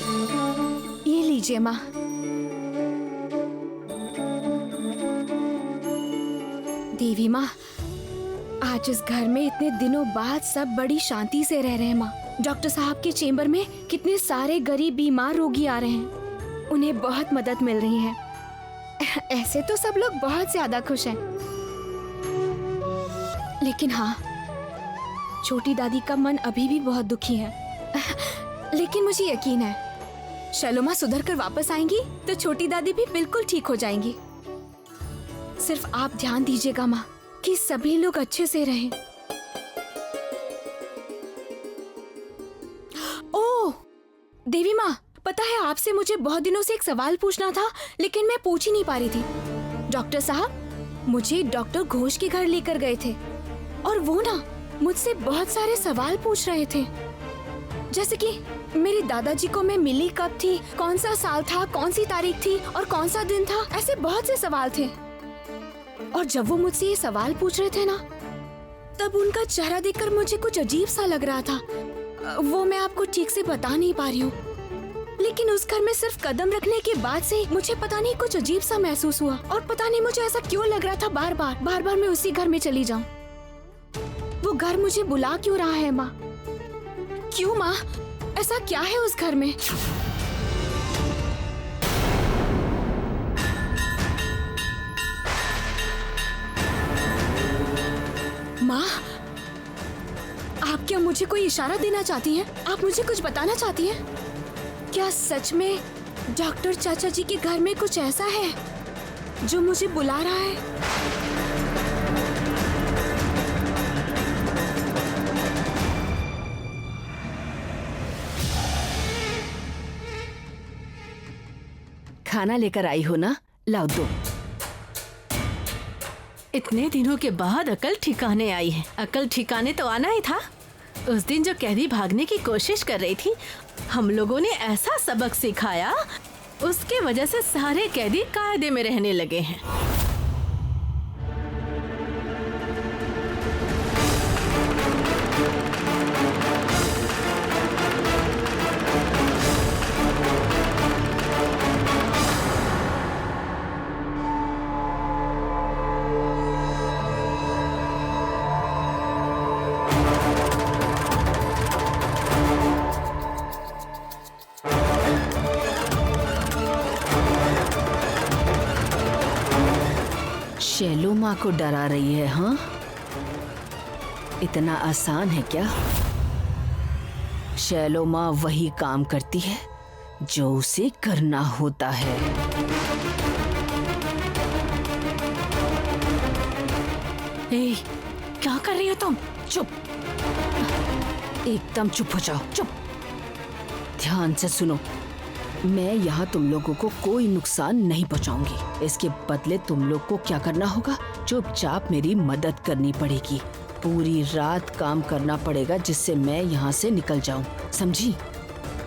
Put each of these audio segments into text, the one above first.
ये लीजिए माँ। देवी माँ, आज इस घर में इतने दिनों बाद सब बड़ी शांति से रह रहे हैं माँ। डॉक्टर साहब के चेम्बर में कितने सारे गरीब बीमार रोगी आ रहे हैं, उन्हें बहुत मदद मिल रही है। ऐसे तो सब लोग बहुत ज्यादा खुश हैं। लेकिन हाँ, छोटी दादी का मन अभी भी बहुत दुखी है। लेकिन मुझे यकीन है शैलोमा सुधर कर वापस आएंगी तो छोटी दादी भी बिल्कुल ठीक हो जाएंगी। सिर्फ आप ध्यान दीजिएगा माँ कि सभी लोग अच्छे से रहें। ओह देवी माँ, पता है आपसे मुझे बहुत दिनों से एक सवाल पूछना था, लेकिन मैं पूछ ही नहीं पा रही थी। डॉक्टर साहब मुझे डॉक्टर घोष के घर लेकर गए थे और वो ना मुझसे बहुत सारे सवाल पूछ रहे थे, जैसे कि मेरे दादाजी को मैं मिली कब थी, कौन सा साल था, कौन सी तारीख थी और कौन सा दिन था। ऐसे बहुत से सवाल थे। और जब वो मुझसे ये सवाल पूछ रहे थे ना, तब उनका चेहरा देखकर मुझे कुछ अजीब सा लग रहा था। वो मैं आपको ठीक से बता नहीं पा रही हूँ, लेकिन उस घर में सिर्फ कदम रखने के बाद से मुझे पता नहीं कुछ अजीब सा महसूस हुआ। और पता नहीं मुझे ऐसा क्यों लग रहा था, बार बार मैं उसी घर में चली जाऊं। वो घर मुझे बुला क्यों रहा है माँ? क्यों माँ, ऐसा क्या है उस घर में? माँ, आप क्या मुझे कोई इशारा देना चाहती हैं? आप मुझे कुछ बताना चाहती हैं? क्या सच में डॉक्टर चाचा जी के घर में कुछ ऐसा है जो मुझे बुला रहा है? खाना लेकर आई हो ना, लाओ दो। इतने दिनों के बाद अकल ठिकाने आई है। अकल ठिकाने तो आना ही था। उस दिन जो कैदी भागने की कोशिश कर रही थी, हम लोगों ने ऐसा सबक सिखाया, उसके वजह से सारे कैदी कायदे में रहने लगे हैं। शैलोमा को डरा रही है? हाँ, इतना आसान है क्या? शैलोमा वही काम करती है जो उसे करना होता है। ए, क्या कर रही हो तुम? चुप, एकदम चुप हो जाओ, चुप। ध्यान से सुनो, मैं यहाँ तुम लोगों को कोई नुकसान नहीं पहुँचाऊंगी। इसके बदले तुम लोग को क्या करना होगा? चुपचाप मेरी मदद करनी पड़ेगी। पूरी रात काम करना पड़ेगा जिससे मैं यहाँ से निकल जाऊँ, समझी?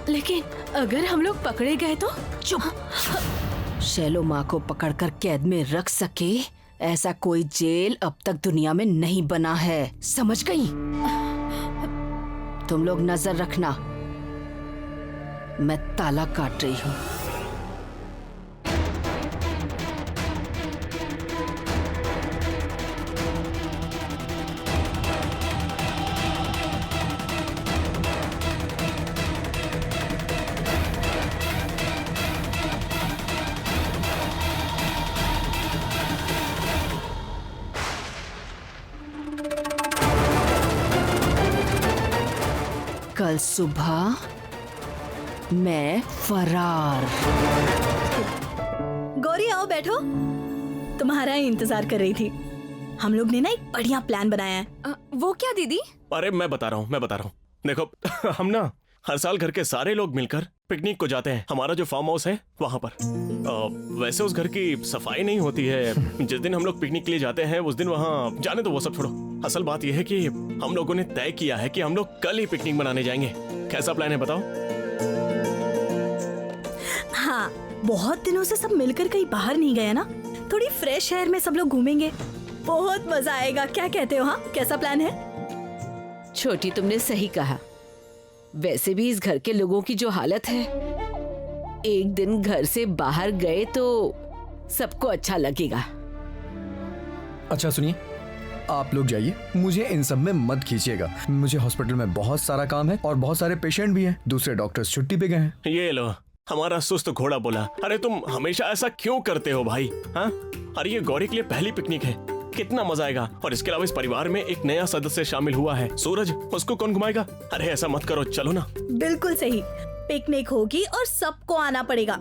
लेकिन अगर हम लोग पकड़े गए तो? चुप। शैलोमा को पकड़कर कैद में रख सके ऐसा कोई जेल अब तक दुनिया में नहीं बना है, समझ गई? तुम लोग नजर रखना, मैं ताला काट रही हूँ। कल सुबह मैं फरार। गौरी आओ बैठो, तुम्हारा ही इंतजार कर रही थी। हम लोग ने ना एक बढ़िया प्लान बनाया है। वो क्या दीदी? अरे मैं बता रहा हूँ। देखो हम ना हर साल घर के सारे लोग मिलकर पिकनिक को जाते हैं। हमारा जो फार्म हाउस है वहाँ पर। वैसे उस घर की सफाई नहीं होती है। जिस दिन हम लोग पिकनिक के लिए जाते हैं उस दिन वहाँ जाने दो, वो सब छोड़ो। असल बात यह है कि हम लोगों ने तय किया है कि हम लोग कल ही पिकनिक मनाने जाएंगे। कैसा प्लान है बताओ? हाँ, बहुत दिनों से सब मिलकर कहीं बाहर नहीं गए ना, थोड़ी फ्रेश एयर में सब लोग घूमेंगे, बहुत मजा आएगा। क्या कहते हो? हाँ, कैसा प्लान है? छोटी, तुमने सही कहा। वैसे भी इस घर के लोगों की जो हालत है एक दिन घर से बाहर गए तो सबको अच्छा लगेगा। अच्छा सुनिए, आप लोग जाइए, मुझे इन सब में मत खींचिएगा। मुझे हॉस्पिटल में बहुत सारा काम है और बहुत सारे पेशेंट भी हैं। दूसरे डॉक्टर्स छुट्टी पे गए हैं। ये लो, हमारा सुस्त घोड़ा बोला। अरे तुम हमेशा ऐसा क्यों करते हो भाई? हाँ, अरे ये गौरी के लिए पहली पिकनिक है, कितना मजा आएगा। और इसके अलावा इस परिवार में एक नया सदस्य शामिल हुआ है, सूरज। उसको कौन घुमाएगा? अरे ऐसा मत करो, चलो ना। बिल्कुल सही, पिकनिक होगी और सबको आना पड़ेगा।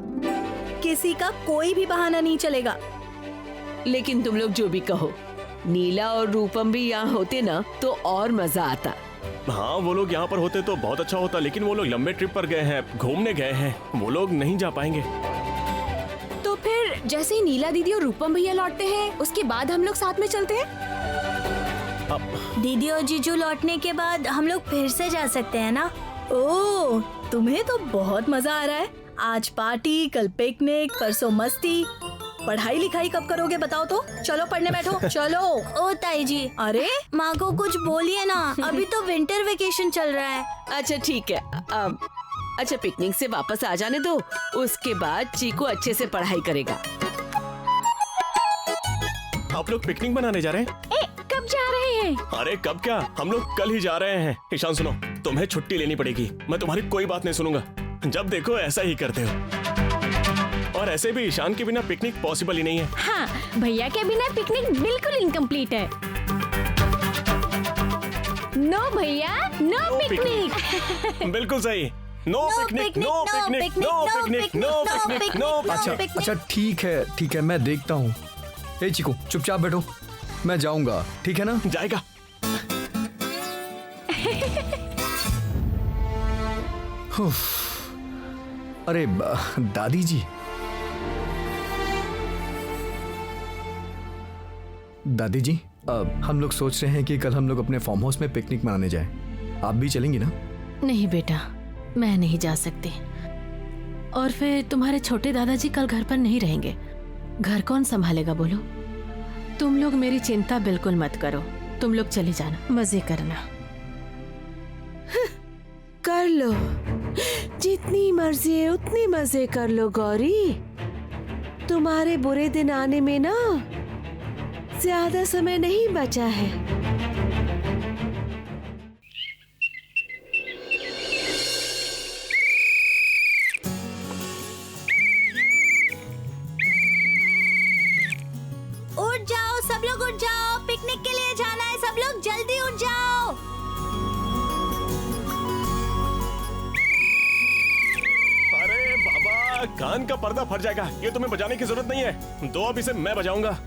किसी का कोई भी बहाना नहीं चलेगा। लेकिन तुम लोग जो भी कहो, नीला और रूपम भी यहाँ होते ना तो और मजा आता। हाँ, वो लोग यहाँ पर होते तो बहुत अच्छा होता, लेकिन वो लोग लंबे ट्रिप पर गए हैं, घूमने गए हैं, वो लोग नहीं जा पाएंगे। तो फिर जैसे ही नीला दीदी और रूपम भैया लौटते हैं, उसके बाद हम लोग साथ में चलते हैं। दीदी और जीजू लौटने के बाद हम लोग फिर से जा सकते हैं ना? ओह, तुम्हें तो बहुत मजा आ रहा है। आज पार्टी, कल पिकनिक, परसों मस्ती। पढ़ाई लिखाई कब करोगे बताओ तो? चलो पढ़ने बैठो, चलो। ओ ताई जी, अरे माँ को कुछ बोलिए ना, अभी तो विंटर वेकेशन चल रहा है। अच्छा ठीक है, अच्छा पिकनिक से वापस आ जाने दो, उसके बाद चीकू अच्छे से पढ़ाई करेगा। आप लोग पिकनिक मनाने जा रहे हैं? कब जा रहे हैं? अरे कब क्या, हम लोग कल ही जा रहे हैं। ईशान सुनो, तुम्हें छुट्टी लेनी पड़ेगी। मैं तुम्हारी कोई बात नहीं सुनूंगा। जब देखो ऐसा ही करते हो। और ऐसे भी ईशान के बिना पिकनिक पॉसिबल ही नहीं है। हाँ, भैया के बिना पिकनिक बिल्कुल इनकम्प्लीट है। नो भैया, नो पिकनिक। बिल्कुल सही। No picnic, no picnic, no picnic, no picnic, no picnic. अच्छा ठीक है, मैं देखता हूँ। ए चिकू, चुपचाप बैठो, मैं जाऊंगा, ठीक है ना? जाएगा। अरे दादी जी, दादी जी, हम लोग सोच रहे हैं कि कल हम लोग अपने फार्म हाउस में पिकनिक मनाने जाएं। आप भी चलेंगी ना? नहीं बेटा, मैं नहीं जा सकती। और फिर तुम्हारे छोटे दादाजी कल घर पर नहीं रहेंगे, घर कौन संभालेगा बोलो? तुम लोग मेरी चिंता बिल्कुल मत करो, तुम लोग चले जाना, मजे करना। कर लो, जितनी मर्जी है उतनी मजे कर लो गौरी। तुम्हारे बुरे दिन आने में ना ज्यादा समय नहीं बचा है। उठ जाओ सब लोग, उठ जाओ, पिकनिक के लिए जाना है। सब लोग जल्दी उठ जाओ। अरे बाबा, कान का पर्दा फट जाएगा। ये तुम्हें बजाने की जरूरत नहीं है, दो अब इसे मैं बजाऊंगा।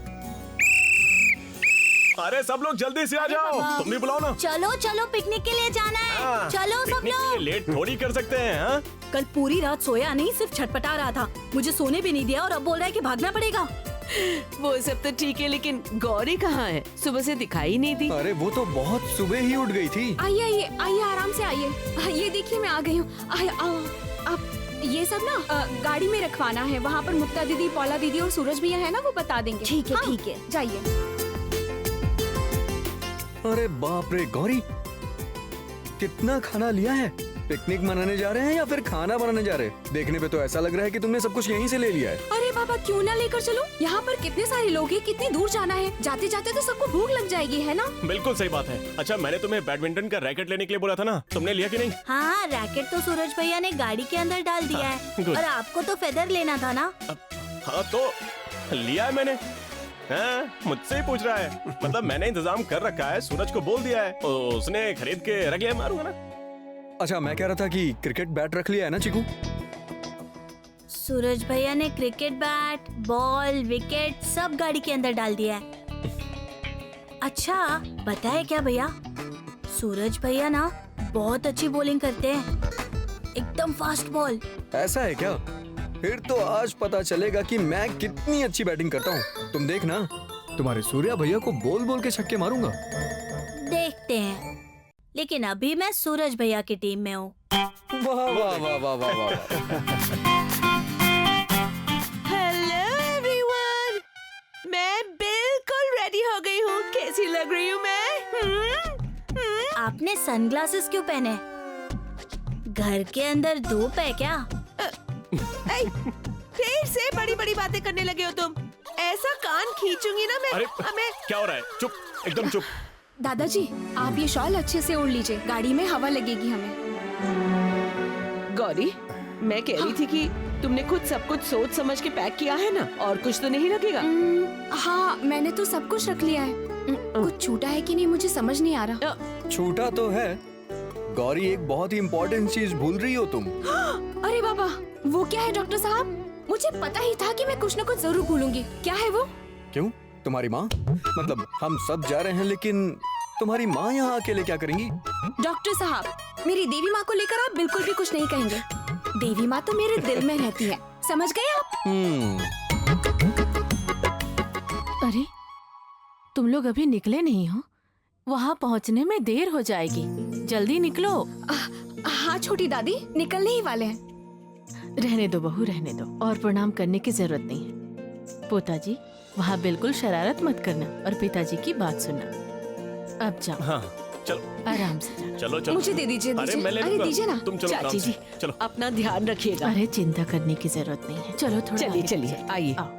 अरे सब लोग जल्दी से आ जाओ, तुम भी बुलाओ ना। चलो चलो, पिकनिक के लिए जाना है। हाँ, चलो सब पिकनिक के लिए लोग। लेट थोड़ी कर सकते हैं। हाँ? कल पूरी रात सोया नहीं, सिर्फ छटपटा रहा था। मुझे सोने भी नहीं दिया और अब बोल रहा है कि भागना पड़ेगा। वो सब तो ठीक है, लेकिन गौरी कहाँ है? सुबह से दिखाई नहीं दी। अरे वो तो बहुत सुबह ही उठ गई थी। आइए आइए आइए, आराम से आइए। ये देखिए मैं आ गई हूँ। आप ये सब ना गाड़ी में रखवाना है। वहाँ पर मुक्ता दीदी, पौला दीदी और सूरज भैया है ना, वो बता देंगे। ठीक है, हाँ, ठीक है। जाइए। अरे बाप रे गौरी, कितना खाना लिया है? पिकनिक मनाने जा रहे हैं या फिर खाना बनाने जा रहे हैं? देखने पे तो ऐसा लग रहा है कि तुमने सब कुछ यहीं से ले लिया है। अरे बाबा, क्यों ना लेकर चलो? यहाँ पर कितने सारे लोग हैं, कितनी दूर जाना है। जाते जाते तो सबको भूख लग जाएगी, है ना? बिल्कुल सही बात है। अच्छा, मैंने तुम्हें बैडमिंटन का रैकेट लेने के लिए बोला था ना, तुमने लिया कि नहीं? हाँ, रैकेट तो सूरज भैया ने गाड़ी के अंदर डाल दिया है। good। और आपको तो फेदर लेना था ना? हाँ तो लिया है मैंने। हाँ, मुझसे ही पूछ रहा है। मतलब मैंने इंतजाम कर रखा है, सूरज को बोल दिया है, उसने खरीद के रख लिया, मारूंगा ना। अच्छा, मैं कह रहा था कि क्रिकेट बैट रख लिया है ना चिकू? सूरज भैया ने क्रिकेट बैट, बॉल, विकेट सब गाड़ी के अंदर डाल दिया है। अच्छा, पता है क्या भैया, सूरज भैया ना बहुत अच्छी बॉलिंग करते हैं, एकदम फास्ट बॉल। ऐसा है क्या? फिर तो आज पता चलेगा कि मैं कितनी अच्छी बैटिंग करता हूँ। तुम देखना, तुम्हारे सूर्या भैया को बोल बोल के छक्के मारूंगा। देखते हैं, लेकिन अभी मैं सूरज भैया की टीम में हूँ। वाह वाह वाह वाह वाह वाह। हेलो एवरीवन, मैं बिल्कुल रेडी हो गई हूँ। कैसी लग रही हूँ मैं? आपने सनग्लासेस क्यों पहने? घर के अंदर धूप है क्या? ऐ, फिर से बड़ी बड़ी बातें करने लगे हो तुम। ऐसा कान खींचूंगी ना मैं। अरे हमें क्या हो रहा है? चुप, एकदम चुप। दादाजी आप ये शॉल अच्छे से ओढ़ लीजिए, गाड़ी में हवा लगेगी हमें। गौरी, मैं कह रही थी कि तुमने खुद सब कुछ सोच समझ के पैक किया है ना, और कुछ तो नहीं लगेगा। हाँ मैंने तो सब कुछ रख लिया है। कुछ छूटा है कि नहीं मुझे समझ नहीं आ रहा। छूटा तो है। गौरी, एक बहुत ही इम्पोर्टेंट चीज भूल रही हो तुम। अरे बाबा, वो क्या है डॉक्टर साहब? मुझे पता ही था कि मैं कुछ न कुछ जरूर भूलूंगी। क्या है वो? क्यों? तुम्हारी माँ? मतलब हम सब जा रहे हैं लेकिन तुम्हारी माँ यहाँ अकेले क्या करेंगी? डॉक्टर साहब, मेरी देवी माँ को लेकर आप बिल्कुल भी कुछ नहीं कहेंगे। देवी माँ तो मेरे दिल में रहती है, समझ गए आप? अरे तुम लोग अभी निकले नहीं हो? वहाँ पहुँचने में देर हो जाएगी, जल्दी निकलो। हाँ छोटी दादी, निकलने ही वाले हैं। रहने दो बहू, रहने दो, और प्रणाम करने की जरूरत नहीं है। पोताजी, वहाँ बिल्कुल शरारत मत करना और पिताजी की बात सुनना। अब जाओ। हाँ चलो, आराम से जाना। चलो चलो। मुझे दे दीजिए। अरे मैं ले अरे लूंगा। दीजिए ना। तुम चलो आराम चाची से। जी, चलो। अपना ध्यान रखिएगा। अरे चिंता करने की जरूरत नहीं है, चलो थोड़ा चलिए आगे चलिए, चलते हैं। आइए। आओ।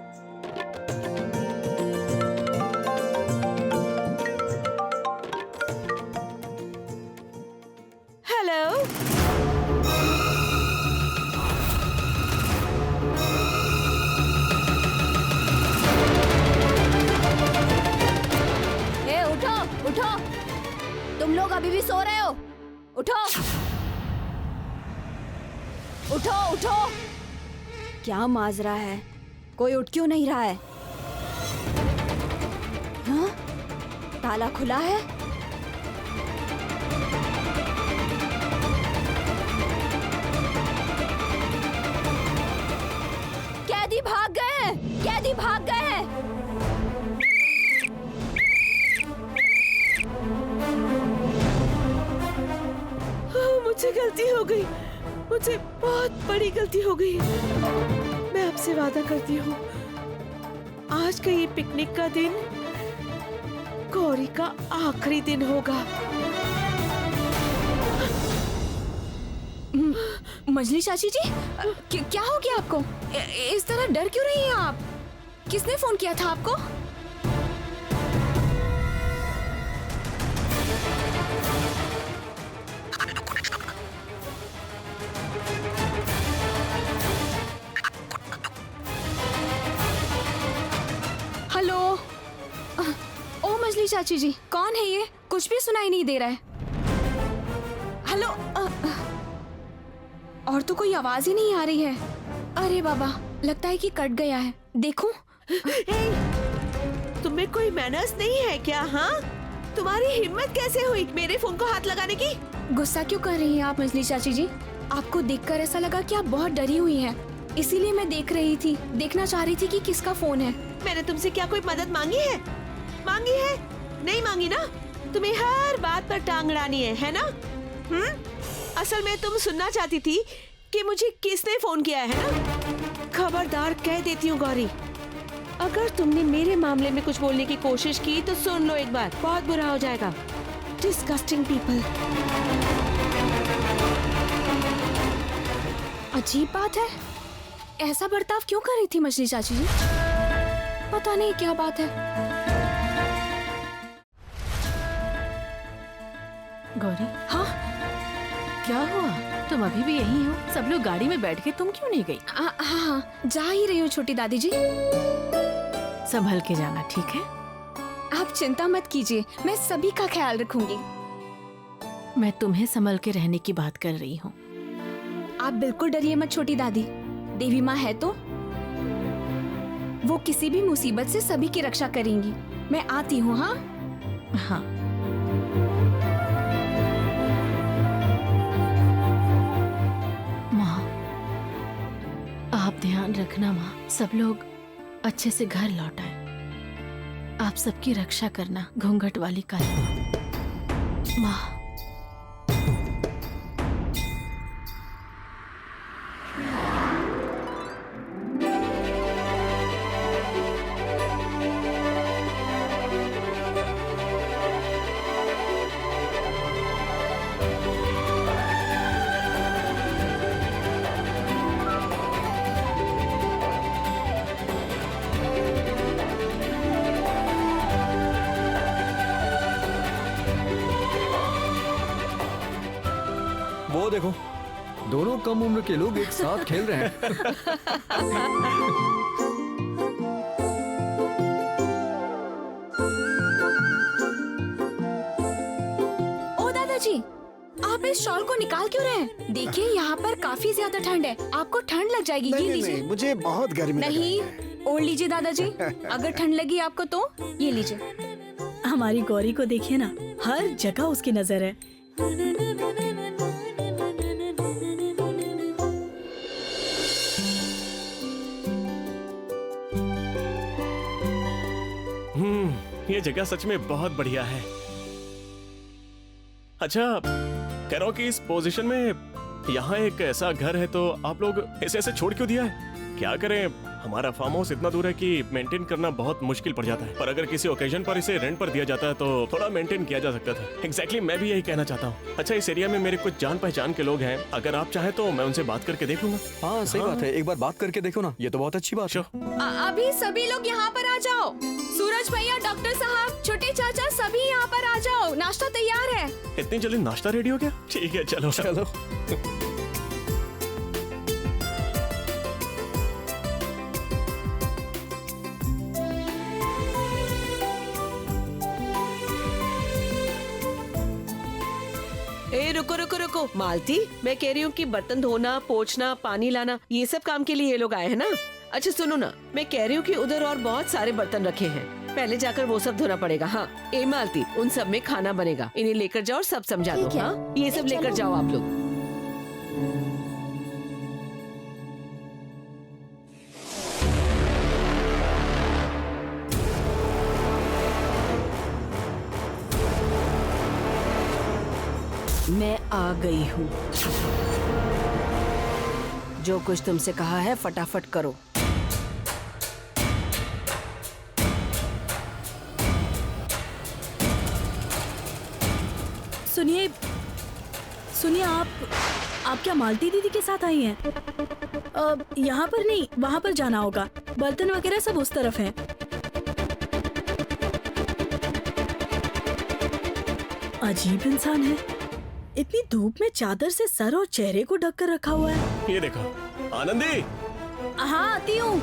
हेलो। ए उठो उठो, तुम लोग अभी भी सो रहे हो? उठो उठो उठो। क्या माजरा है? कोई उठ क्यों नहीं रहा है? हाँ? ताला खुला है? कैदी भाग गए हैं, कैदी भाग गए हैं। मुझसे गलती हो गई, मुझसे बहुत बड़ी गलती हो गई। मैं आपसे वादा करती हूँ, आज का ये पिकनिक का दिन गौरी का आखिरी दिन होगा। मजली चाची जी, क्या हो गया आपको? इस तरह डर क्यों रही हैं आप? किसने फोन किया था आपको? हेलो। ओ मजली चाची जी, कौन है ये? कुछ भी सुनाई नहीं दे रहा है। हेलो। और तो कोई आवाज ही नहीं आ रही है। अरे बाबा, लगता है कि कट गया है। देखूं? तुम्हें कोई मैनर्स नहीं है क्या? हाँ, तुम्हारी हिम्मत कैसे हुई मेरे फोन को हाथ लगाने की? गुस्सा क्यों कर रही हैं आप मजली चाची जी? आपको देखकर ऐसा लगा कि आप बहुत डरी हुई हैं, इसीलिए मैं देखना चाह रही थी कि किसका फोन है। मैंने तुमसे क्या कोई मदद मांगी है? मांगी है? नहीं मांगी ना? तुम्हें हर बात पर टांग अड़ानी है ना? असल में तुम सुनना चाहती थी कि मुझे किसने फोन किया है ना? खबरदार कह देती हूँ गौरी, अगर तुमने मेरे मामले में कुछ बोलने की कोशिश की तो सुन लो एक बार, बहुत बुरा हो जाएगा। Disgusting people. अजीब बात है, ऐसा बर्ताव क्यों कर रही थी मछली चाची जी? पता नहीं क्या बात है। गौरी, हाँ क्या हुआ? तुम अभी भी यहीं हो? सब लोग गाड़ी में बैठ के, तुम क्यों नहीं गई? हाँ, जा ही रही हूँ छोटी दादी जी। संभल के जाना, ठीक है? आप चिंता मत कीजिए, मैं सभी का ख्याल रखूंगी। मैं तुम्हें संभल के रहने की बात कर रही हूँ। आप बिल्कुल डरिए मत छोटी दादी, देवी माँ है तो वो किसी भी मुसीबत से सभी की रक्षा करेंगी। मैं आती हूँ। हाँ हाँ। माँ, आप ध्यान रखना माँ, सब लोग अच्छे से घर लौट आए। आप सबकी रक्षा करना, घूंघट वाली काली माँ। वो देखो, दोनों कम उम्र के लोग एक साथ खेल रहे हैं। ओ दादाजी, आप इस शॉल को निकाल क्यों रहे हैं? देखिए यहाँ पर काफी ज्यादा ठंड है, आपको ठंड लग जाएगी। ये नहीं, लीजिए। नहीं, मुझे बहुत गर्मी लग रही है। नहीं, ओढ़ लीजिए दादाजी। अगर ठंड लगी आपको तो ये लीजिए। हमारी गौरी को देखिए ना, हर जगह उसकी नजर है। ये जगह सच में बहुत बढ़िया है। अच्छा, कह रहा हूँ कि इस पोजीशन में यहाँ एक ऐसा घर है तो आप लोग इसे ऐसे छोड़ क्यों दिया है? क्या करें, हमारा फार्म हाउस इतना दूर है कि मेंटेन करना बहुत मुश्किल पड़ जाता है, पर अगर किसी ओकेजन पर इसे रेंट पर दिया जाता है तो थोड़ा मेंटेन किया जा सकता था। एग्जैक्टली मैं भी यही कहना चाहता हूँ। अच्छा, इस एरिया में मेरे कुछ जान पहचान के लोग हैं, अगर आप चाहें तो मैं उनसे बात करके देख लूंगा। हाँ सही बात है, एक बार बात करके देखो ना, ये तो बहुत अच्छी बात है। अभी सभी लोग यहाँ पर आ जाओ। सूरज भैया, डॉक्टर साहब, छोटे चाचा, सभी यहाँ पर आ जाओ। नाश्ता तैयार है। इतनी जल्दी नाश्ता रेडी हो गया? ठीक है, चलो चलो। ए रुको रुको रुको मालती, मैं कह रही हूँ कि बर्तन धोना, पोंछना, पानी लाना, ये सब काम के लिए ये लोग आए हैं ना। अच्छा सुनो ना, मैं कह रही हूँ कि उधर और बहुत सारे बर्तन रखे हैं, पहले जाकर वो सब धोना पड़ेगा। हाँ ए मालती, उन सब में खाना बनेगा, इन्हें लेकर जाओ और सब समझा दो। हाँ ये सब लेकर जाओ आप लोग। मैं आ गई हूँ। जो कुछ तुमसे कहा है फटाफट करो। सुनिए सुनिए, आप क्या मालती दीदी के साथ आई हैं? यहाँ पर नहीं, वहाँ पर जाना होगा। बर्तन वगैरह सब उस तरफ हैं। अजीब इंसान है, इतनी धूप में चादर से सर और चेहरे को ढक कर रखा हुआ है। ये देखो आनंदी। हाँ आती हूँ।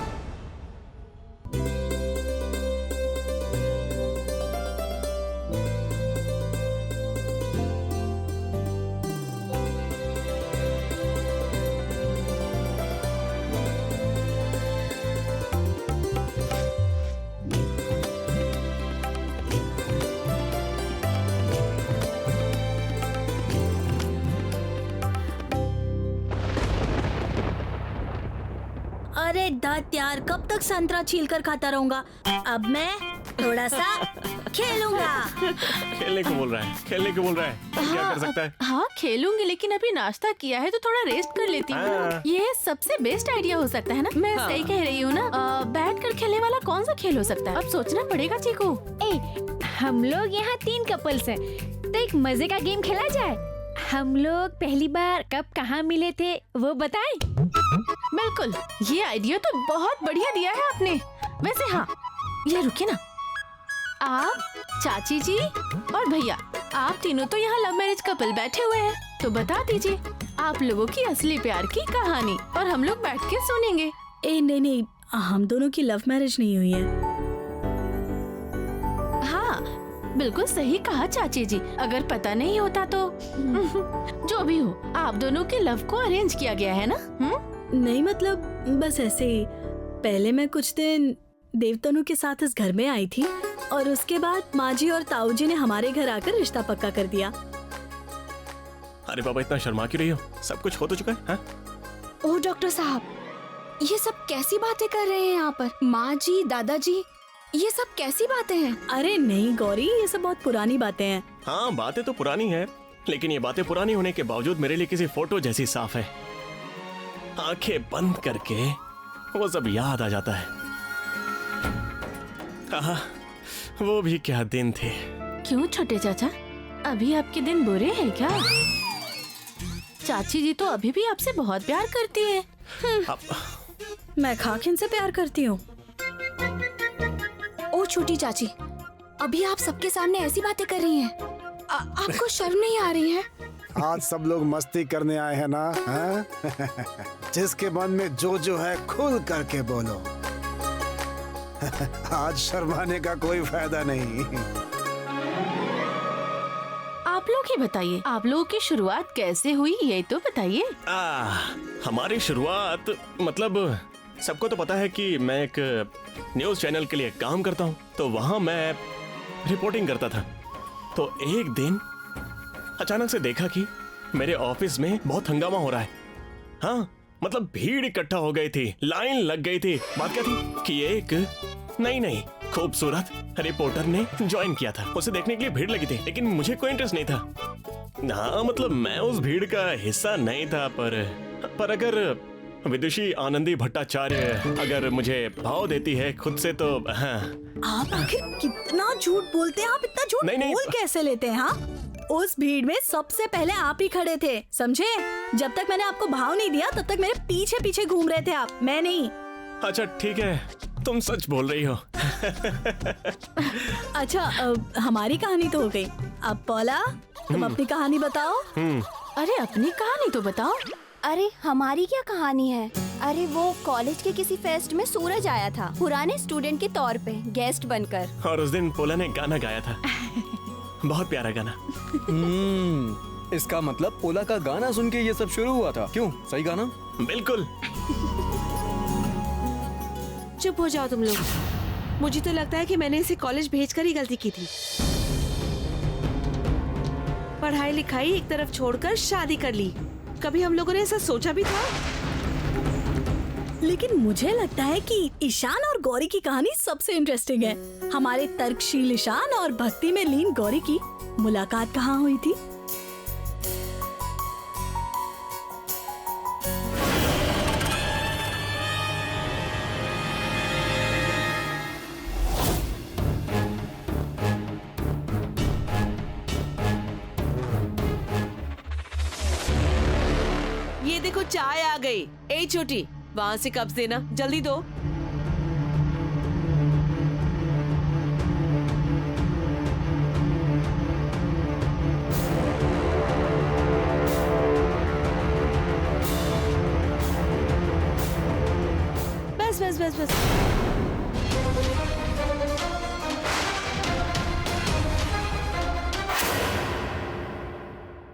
अरे दत्त यार, कब तक संतरा छील कर खाता रहूंगा? अब मैं थोड़ा सा खेलूंगा। खेलने को बोल रहा है, खेलने को बोल रहा है, क्या कर सकता है? हाँ खेलूंगी, लेकिन अभी नाश्ता किया है तो थोड़ा रेस्ट कर लेती हूँ। ये सबसे बेस्ट आइडिया हो सकता है ना? मैं सही कह रही हूँ ना? बैठ कर खेलने वाला कौन सा खेल हो सकता है? अब सोचना पड़ेगा चीकू। हम लोग यहाँ 3 कपल्स हैं, तो एक मजे का गेम खेला जाए। हम लोग पहली बार कब कहाँ मिले थे वो बताएं? बिल्कुल, ये आइडिया तो बहुत बढ़िया दिया है आपने। वैसे हाँ, ये रुकिए ना, आप, चाची जी और भैया, आप तीनों तो यहाँ लव मैरिज कपल बैठे हुए हैं, तो बता दीजिए आप लोगों की असली प्यार की कहानी, और हम लोग बैठ के सुनेंगे। ए नहीं नहीं, हम दोनों की लव मैरिज नहीं हुई है। हाँ बिल्कुल सही कहा चाची जी, अगर पता नहीं होता तो जो भी हो, आप दोनों के लव को अरेंज किया गया है ना? नहीं मतलब बस ऐसे ही। पहले मैं कुछ दिन देवतनु के साथ इस घर में आई थी, और उसके बाद माँ जी और ताऊ जी ने हमारे घर आकर रिश्ता पक्का कर दिया। अरे बाबा, इतना शर्मा क्यों रही हो? सब कुछ हो तो चुका है। हाँ? ओह डॉक्टर साहब, ये सब कैसी बातें कर रहे हैं यहाँ पर? माँ जी, दादाजी, ये सब कैसी बातें हैं? अरे नहीं गौरी, ये सब बहुत पुरानी बातें हैं। हाँ बातें तो पुरानी है, लेकिन ये बातें पुरानी होने के बावजूद मेरे लिए किसी फोटो जैसी साफ है। आंखें बंद करके वो सब याद आ जाता है। आहा, वो भी क्या दिन थे। क्यों छोटे चाचा, अभी आपके दिन बुरे हैं क्या? चाची जी तो अभी भी आपसे बहुत प्यार करती है। मैं खाक इनसे प्यार करती हूँ। ओ छोटी चाची, अभी आप सबके सामने ऐसी बातें कर रही हैं। आपको शर्म नहीं आ रही है? आज सब लोग मस्ती करने आए हैं ना, हाँ? जिसके मन में जो है खुल करके बोलो। आज शर्माने का कोई फायदा नहीं। आप लोग ही बताइए, आप लोगों की शुरुआत कैसे हुई ये तो बताइए। हमारी शुरुआत मतलब सबको तो पता है कि मैं एक न्यूज चैनल के लिए काम करता हूँ, तो वहाँ मैं रिपोर्टिंग करता था। तो एक दिन अचानक से देखा कि मेरे ऑफिस में बहुत हंगामा हो रहा है। हाँ, मतलब भीड़ इकट्ठा हो गई थी, लाइन लग गई थी। बात क्या थी कि एक नई खूबसूरत रिपोर्टर ने ज्वाइन किया था। उसे देखने के लिए भीड़ लगी थी, लेकिन मुझे कोई इंटरेस्ट नहीं था। हाँ, मतलब मैं उस भीड़ का हिस्सा नहीं था, पर अगर विदुषी आनंदी भट्टाचार्य अगर मुझे भाव देती है खुद से तो हाँ। आप आखिर कितना झूठ बोलते हैं? आप इतना झूठ नहीं, बोल कैसे लेते हैं? हाँ, उस भीड़ में सबसे पहले आप ही खड़े थे, समझे? जब तक मैंने आपको भाव नहीं दिया तब तक मेरे पीछे पीछे घूम रहे थे आप, मैं नहीं। अच्छा ठीक है, तुम सच बोल रही हो। अच्छा, हमारी कहानी तो हो गई। अब पौला, तुम अपनी कहानी बताओ। अरे अपनी कहानी तो बताओ। अरे हमारी क्या कहानी है? अरे वो कॉलेज के किसी फेस्ट में सूरज आया था, पुराने स्टूडेंट के तौर पे गेस्ट बनकर। और उस दिन पोला ने गाना गाया था, बहुत प्यारा गाना। इसका मतलब पोला का गाना सुन के ये सब शुरू हुआ था। क्यों? सही गाना? बिल्कुल। चुप हो जाओ तुम लोग। मुझे तो लगता है कि मैंने इसे कॉलेज भेजकर ही गलती की थी। पढ़ाई लिखाई एक तरफ छोड़कर शादी कर ली। कभी हम लोगों ने ऐसा सोचा भी था? लेकिन मुझे लगता है कि ईशान और गौरी की कहानी सबसे इंटरेस्टिंग है। हमारे तर्कशील ईशान और भक्ति में लीन गौरी की मुलाकात कहाँ हुई थी? ये देखो चाय आ गई। ए छोटी, वहाँ से कप्स देना, जल्दी दो। बस बस बस बस।